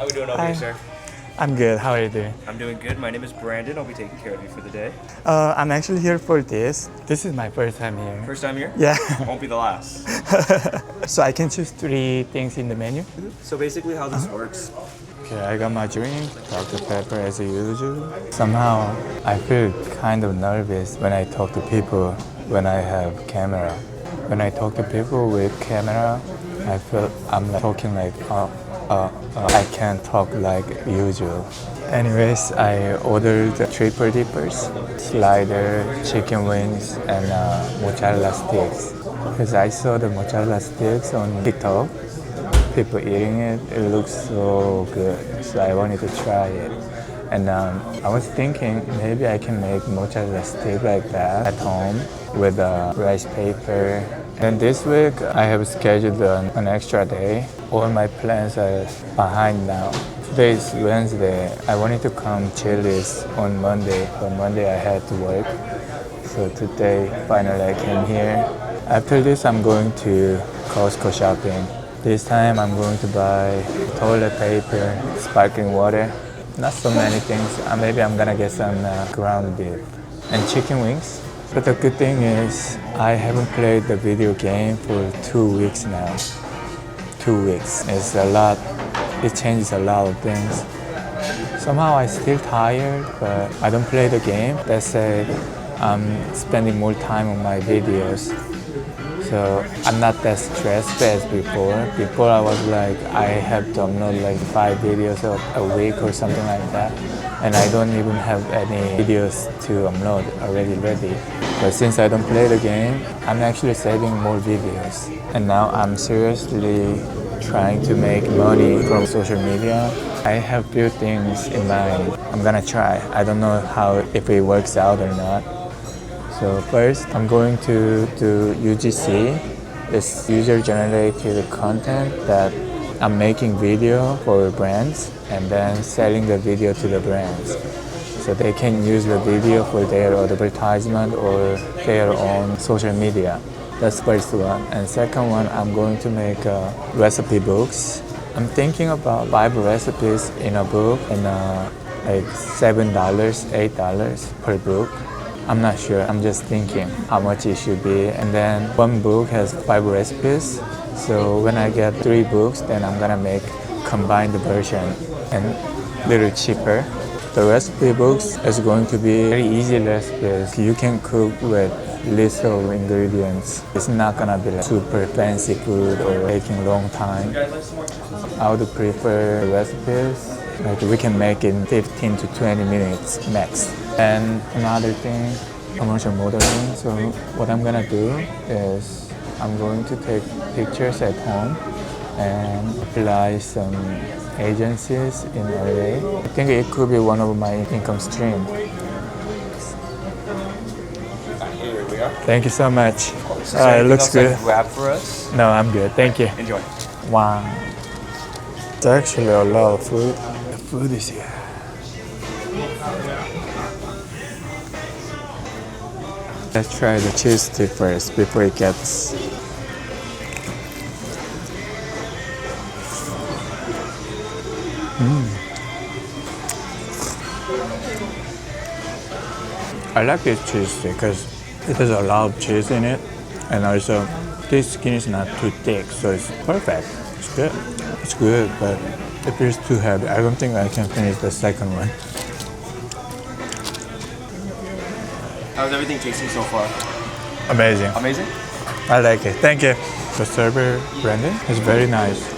How are we doing over Hi. here, sir? I'm good. How are you doing? I'm doing good. My name is Brandon. I'll be taking care of you for the day. I'm actually here for this. This is my first time here. First time here? Yeah. Won't be the last. So I can choose 3 things in the menu. So basically how this works, Okay, I got my drink, Dr. Pepper as usual. Somehow I feel kind of nervous when I talk to people when I have camera. When I talk to people with camera, I feel I'm like talking like I can't talk like usual. Anyways, I ordered triple dippers, slider, chicken wings, and mozzarella sticks. Because I saw the mozzarella sticks on TikTok, people eating it. It looks so good, so I wanted to try it. And I was thinking maybe I can make mozzarella stick like that at home with rice paper. And this week I have scheduled an extra day. All my plans are behind now. Today is Wednesday. I wanted to come Chili's on Monday, but Monday I had to work. So today finally I came here. After this I'm going to Costco shopping. This time I'm going to buy toilet paper, sparkling water, not so many things. Maybe I'm gonna get some ground beef and chicken wings. But the good thing is I haven't played the video game for 2 weeks now. 2 weeks. It's a lot. It changes a lot of things. Somehow I'm still tired, but I don't play the game. That said, I'm spending more time on my videos. So I'm not that stressed as before. Before I was like, I have to upload like 5 videos a week or something like that. And I don't even have any videos to upload already ready. But since I don't play the game, I'm actually saving more videos. And now I'm seriously trying to make money from social media. I have few things in mind. I'm gonna try. I don't know if it works out or not. So first, I'm going to do UGC. It's user-generated content that I'm making video for brands and then selling the video to the brands. So they can use the video for their advertisement or their own social media. That's first one. And second one, I'm going to make recipe books. I'm thinking about 5 recipes in a book and like $7, $8 per book. I'm not sure. I'm just thinking how much it should be. And then one book has 5 recipes. So when I get 3 books, then I'm gonna make combined version and a little cheaper. The recipe books is going to be very easy recipes. You can cook with little ingredients. It's not gonna be like super fancy food or taking long time. I would prefer recipes like we can make in 15 to 20 minutes max. And another thing, commercial modeling. So what I'm gonna do is I'm going to take pictures at home and apply some agencies in LA. I think it could be one of my income stream. here we are. Thank you so much. It It looks good. Grab for us. No, I'm good. Thank you. Enjoy. Wow. It's actually a lot of food. The food is here. Let's try the cheese stick first before it gets. I like this cheese stick because it has a lot of cheese in it, and also this skin is not too thick, so it's perfect. It's good. It's good, but it feels too heavy. I don't think I can finish the second one. How's everything tasting so far? Amazing. Amazing? I like it. Thank you. The server, Brandon, is very nice.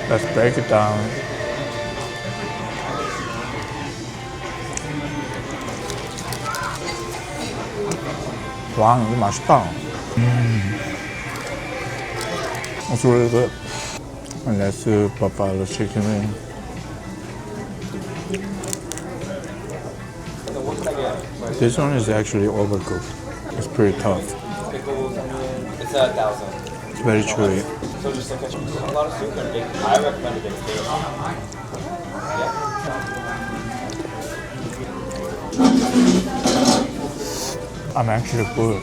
Let's break it down. 와, 이거 맛있다. It's really good. And that's the buffalo chicken wing. This one is actually overcooked. It's pretty tough. It's 1,000. It's very chewy. So just like a lot of soup and bacon. I recommend a big I'm actually full.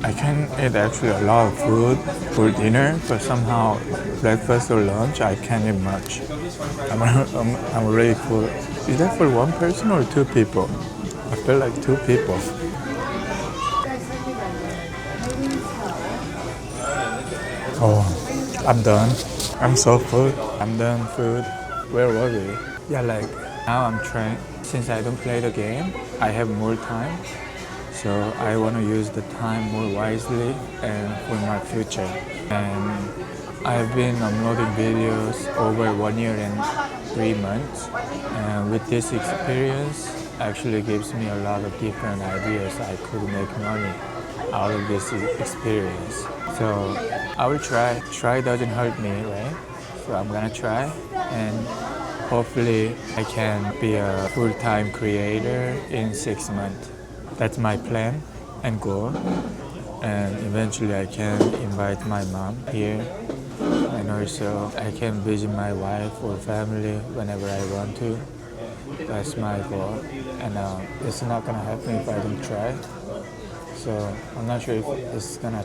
I can eat actually a lot of food for dinner, but somehow breakfast or lunch I can't eat much. I'm really full. Is that for one person or two people? I feel like two people. Oh, I'm done. I'm so full. I'm done food. Where were we? Yeah, like now I'm trying. Since I don't play the game, I have more time. So I want to use the time more wisely and for my future. And I've been uploading videos over 1 year and 3 months. And with this experience, actually gives me a lot of different ideas. I could make money out of this experience. So I will try. Try doesn't hurt me, right? So I'm gonna try, and hopefully I can be a full-time creator in 6 months. That's my plan and goal. And eventually I can invite my mom here, and also I can visit my wife or family whenever I want to. That's my goal, and it's not gonna happen if I don't try. So I'm not sure if it's gonna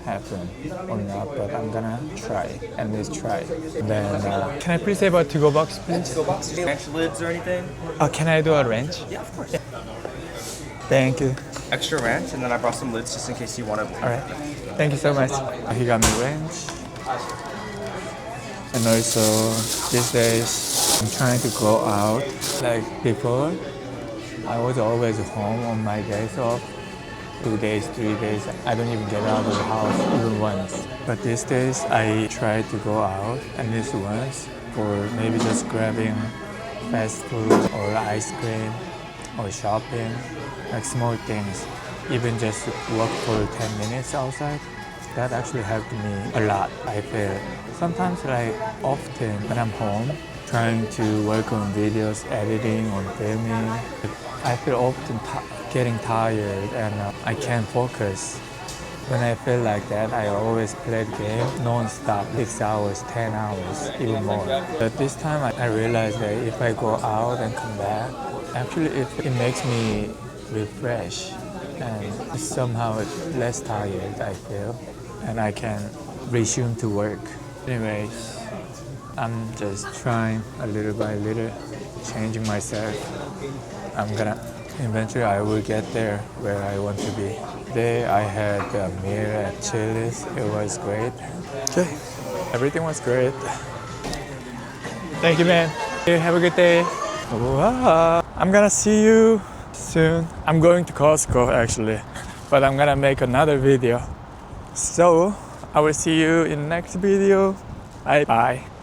happen or not, but I'm gonna try, at least try. And then can I please have a to-go box, please? To-go box? Ranch lids or anything? Can I do a ranch? Yeah, of course. Yeah. Thank you. Extra ranch, and then I brought some lids just in case you want to. All right. Thank you so much. He got me ranch. And also these days I'm trying to go out. Like before, I was always home on my days off. 2 days, 3 days, I don't even get out of the house even once. But these days I try to go out at least once for maybe just grabbing fast food or ice cream or shopping, like small things. Even just walk for 10 minutes outside, that actually helped me a lot, I feel. Sometimes, like often when I'm home, trying to work on videos, editing or filming, I feel often getting tired and I can't focus. When I feel like that, I always play the game non-stop, 6 hours, 10 hours, even more. But this time I realized that if I go out and come back, actually it makes me refresh and somehow less tired, I feel, and I can resume to work. Anyways, I'm just trying a little by little, changing myself. Eventually I will get there where I want to be. Today I had a meal at Chili's. It was great. Okay, everything was great. Thank you, man. Have a good day. I'm gonna see you soon. I'm going to Costco actually, but I'm gonna make another video. So I will see you in the next video. Bye.